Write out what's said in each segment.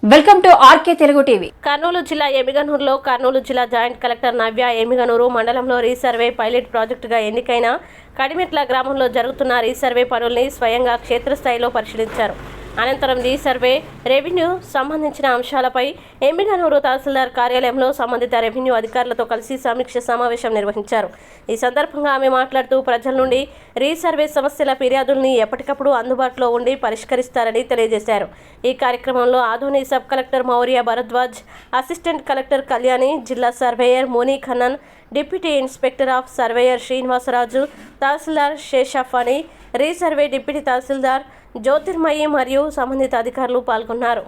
Welcome to RK Telugu TV. Kurnool జిల్లా ఎమిగనూరులో కర్నూలు జిల్లా జాయింట్ కలెక్టర్ నవ్య ఎమిగనూరు మండలంలో రీసర్వే పైలట్ ప్రాజెక్టుగా ఎన్నికైన కడిమెట్ల గ్రామంలో జరుగుతున్న రీసర్వే పనుల్ని స్వయంగా క్షేత్రస్థాయిలో పరిశీలించారు. అనంతరం రీసర్వే రెవెన్యూ సంబంధించిన అంశాలపై ఎమిగనూరు తహసీల్దార్ కార్యాలయంలో సంబంధిత రెవెన్యూ అధికారులతో కలిసి సమీక్ష సమావేశం నిర్వహించారు. ఈ సందర్భంగా ఆమె మాట్లాడుతూ ప్రజల నుండి రీసర్వే సమస్యల ఫిర్యాదుల్ని ఎప్పటికప్పుడు అందుబాటులో ఉండి పరిష్కరిస్తారని తెలియజేశారు. ఈ కార్యక్రమంలో Adoni sub collector Maurya Bharadwaj, assistant collector Kalyani, జిల్లా surveyor Moni Khannan, deputy inspector of surveyor Srinivasaraju, tahsildar Seshaphani, resurvey deputy tahsildar Jyothirmayi మరియు సంబంధిత అధికారులు పాల్గొన్నారు.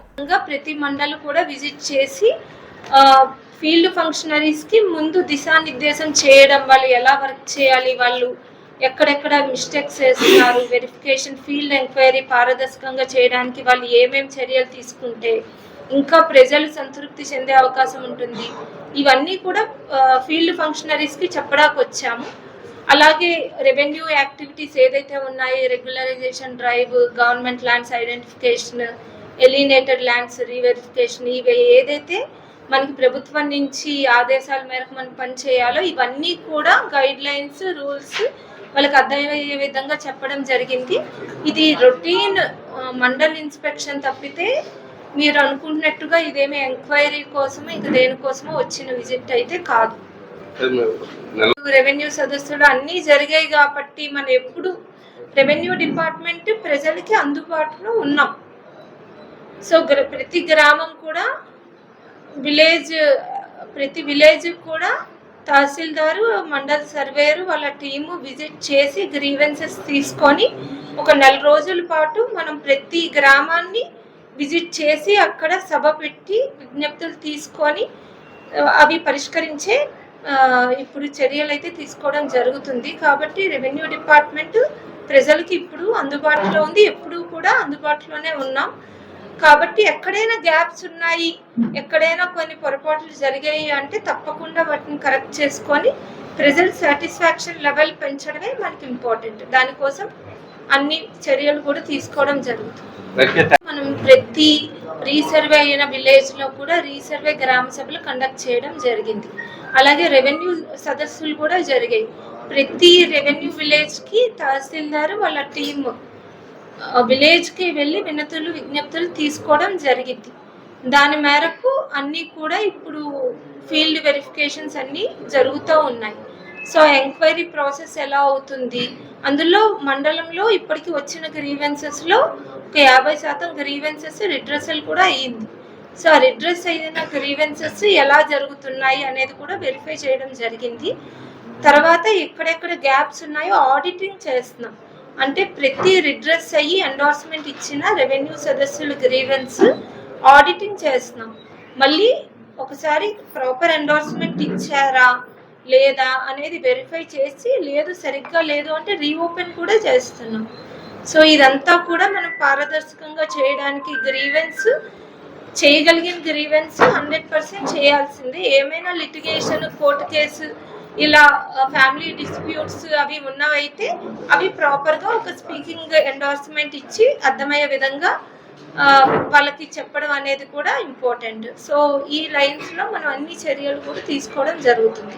ప్రతి మండలం కూడా విజిట్ చేసి ఫీల్డ్ ఫంక్షనరీస్ కి ముందు దిశానిర్దేశం చేయడం, వాళ్ళు ఎలా వర్క్ చేయాలి, వాళ్ళు ఎక్కడెక్కడ మిస్టేక్స్ చేస్తున్నారు, వెరిఫికేషన్, ఫీల్డ్ ఎంక్వైరీ పారదర్శకంగా చేయడానికి వాళ్ళు ఏమేమి చర్యలు తీసుకుంటే ఇంకా ప్రజలు సంతృప్తి చెందే అవకాశం ఉంటుంది, ఇవన్నీ కూడా ఫీల్డ్ ఫంక్షనరీస్ కి చెప్పడానికి వచ్చాము. అలాగే రెవెన్యూ యాక్టివిటీస్ ఏదైతే ఉన్నాయో, regularization drive, government lands identification, alienated lands reverification, ఇవి ఏదైతే మనకి ప్రభుత్వం నుంచి ఆదేశాల మేరకు మనం పని చేయాలో ఇవన్నీ కూడా గైడ్ లైన్స్, రూల్స్ వాళ్ళకి అర్థమయ్యే విధంగా చెప్పడం జరిగింది. ఇది రొటీన్ మండల్ ఇన్స్పెక్షన్ తప్పితే మీరు అనుకుంటున్నట్టుగా ఇదేమి ఎంక్వైరీ కోసమో ఇంకా దేనికోసమో వచ్చిన విజిట్ అయితే కాదు. రెవెన్యూ సదస్సులు అన్నీ జరిగాయి కాబట్టి మనం ఎప్పుడు రెవెన్యూ డిపార్ట్మెంట్ ప్రజలకి అందుబాటులో ఉన్నాం. సో ప్రతి గ్రామం కూడా ప్రతి విలేజ్ కూడా తహసీల్దారు, మండల సర్వేయరు వాళ్ళ టీము విజిట్ చేసి గ్రీవెన్సెస్ తీసుకొని ఒక 4 రోజుల పాటు మనం ప్రతి గ్రామాన్ని విజిట్ చేసి అక్కడ సభ పెట్టి విజ్ఞప్తులు తీసుకొని అవి పరిష్కరించే ఇప్పుడు చర్యలు అయితే తీసుకోవడం జరుగుతుంది. కాబట్టి రెవెన్యూ డిపార్ట్మెంట్ ప్రజలకి ఇప్పుడు అందుబాటులో ఉంది, ఎప్పుడు కూడా అందుబాటులోనే ఉన్నాం. కాబట్టి ఎక్కడైనా గ్యాప్స్ ఉన్నాయి, ఎక్కడైనా కొన్ని పొరపాట్లు జరిగాయి అంటే తప్పకుండా వాటిని కరెక్ట్ చేసుకొని ప్రజల సాటిస్ఫాక్షన్ లెవెల్ పెంచడమే మనకి ఇంపార్టెంట్. దానికోసం అన్ని చర్యలు కూడా తీసుకోవడం జరుగుతుంది. మనం ప్రతి రీసర్వే అయిన విలేజ్లో కూడా రీసర్వే గ్రామ సభలు కండక్ట్ చేయడం జరిగింది. అలాగే రెవెన్యూ సదస్సులు కూడా జరిగాయి. ప్రతి రెవెన్యూ విలేజ్కి తహసీల్దారు వాళ్ళ టీమ్ విలేజ్కి వెళ్ళి వినతులు, విజ్ఞప్తులు తీసుకోవడం జరిగింది. దాని మేరకు అన్నీ కూడా ఇప్పుడు ఫీల్డ్ వెరిఫికేషన్స్ అన్నీ జరుగుతూ ఉన్నాయి. సో ఎంక్వైరీ ప్రాసెస్ ఎలా అవుతుంది, అందులో మండలంలో ఇప్పటికి వచ్చిన గ్రీవెన్సెస్లో ఒక 50% గ్రీవెన్సెస్ రిడ్రెసల్ కూడా అయ్యింది. సో ఆ రిడ్రెస్ అయిన గ్రీవెన్సెస్ ఎలా జరుగుతున్నాయి అనేది కూడా వెరిఫై చేయడం జరిగింది. తర్వాత ఎక్కడెక్కడ గ్యాప్స్ ఉన్నాయో ఆడిటింగ్ చేస్తున్నాం. అంటే ప్రతి రిడ్రెస్ అయ్యి ఎండార్స్మెంట్ ఇచ్చిన రెవెన్యూ సదస్సులు గ్రీవెన్స్ ఆడిటింగ్ చేస్తున్నాం. మళ్ళీ ఒకసారి ప్రాపర్ ఎండార్స్మెంట్ ఇచ్చారా లేదా అనేది వెరిఫై చేసి, లేదు సరిగ్గా లేదు అంటే రీఓపెన్ కూడా చేస్తున్నాం. సో ఇదంతా కూడా మనం పారదర్శకంగా చేయడానికి గ్రీవెన్స్ చేయగలిగిన గ్రీవెన్స్ 100% చేయాల్సిందే. ఏమైనా లిటిగేషన్, కోర్టు కేసు, ఇలా ఫ్యామిలీ డిస్ప్యూట్స్ అవి ఉన్నవైతే అవి ప్రాపర్గా ఒక స్పీకింగ్ ఎండార్స్మెంట్ ఇచ్చి అర్థమయ్యే విధంగా వాళ్ళకి చెప్పడం అనేది కూడా ఇంపార్టెంట్. సో ఈ లైన్స్లో మనం అన్ని చర్యలు కూడా తీసుకోవడం జరుగుతుంది.